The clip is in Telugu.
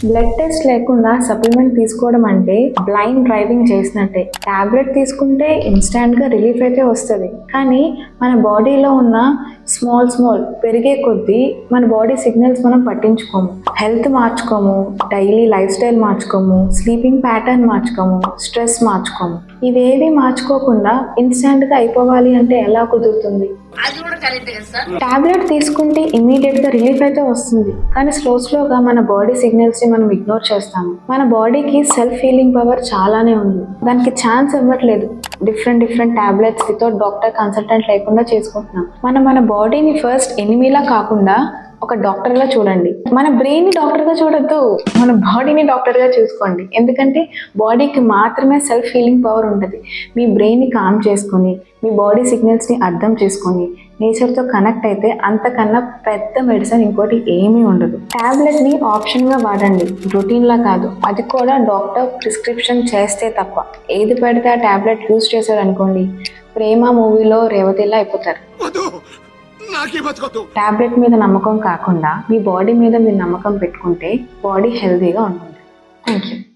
బ్లడ్ టెస్ట్ లేకుండా సప్లిమెంట్ తీసుకోవడం అంటే బ్లైండ్ డ్రైవింగ్ చేసినట్టే. టాబ్లెట్ తీసుకుంటే ఇన్స్టాంట్గా రిలీఫ్ అయితే వస్తుంది, కానీ మన బాడీలో ఉన్న స్మాల్ పెరిగే కొద్దీ మన బాడీ సిగ్నల్స్ మనం పట్టించుకోము, హెల్త్ మార్చుకోము, డైలీ లైఫ్ స్టైల్ మార్చుకోము, స్లీపింగ్ ప్యాటర్న్ మార్చుకోము, స్ట్రెస్ మార్చుకోము. ఇవేవి మార్చుకోకుండా ఇన్స్టాంట్గా అయిపోవాలి అంటే ఎలా కుదురుతుంది? టాబ్లెట్ తీసుకుంటే ఇమ్మీడియట్గా రిలీఫ్ అయితే వస్తుంది, కానీ స్లోగా మన బాడీ సిగ్నల్స్ని మనం ఇగ్నోర్ చేస్తాము. మన బాడీకి సెల్ఫ్ హీలింగ్ పవర్ చాలానే ఉంది, దానికి ఛాన్స్ ఇవ్వట్లేదు. Different tablets without doctor consultant లేకుండా చేసుకుంటున్నాం. మన బాడీని ఫస్ట్ ఎనిమీలా కాకుండా ఒక డాక్టర్గా చూడండి. మన బ్రెయిన్ని డాక్టర్గా చూడొద్దు, మన బాడీని డాక్టర్గా చూసుకోండి. ఎందుకంటే బాడీకి మాత్రమే సెల్ఫ్ హీలింగ్ పవర్ ఉంటుంది. మీ బ్రెయిన్ని కామ్ చేసుకొని, మీ బాడీ సిగ్నల్స్ని అర్థం చేసుకొని, నేచర్తో కనెక్ట్ అయితే అంతకన్నా పెద్ద మెడిసిన్ ఇంకోటి ఏమీ ఉండదు. టాబ్లెట్ని ఆప్షన్గా వాడండి, రొటీన్లా కాదు. అది కూడా డాక్టర్ ప్రిస్క్రిప్షన్ చేస్తే తప్ప. ఏది పెడితే ఆ టాబ్లెట్ యూజ్ చేశారనుకోండి, ప్రేమ మూవీలో రేవతిలా అయిపోతారు. టాబ్లెట్ మీద నమ్మకం కాకుండా మీ బాడీ మీద మీరు నమ్మకం పెట్టుకుంటే బాడీ హెల్తీగా ఉంటుంది. Thank you.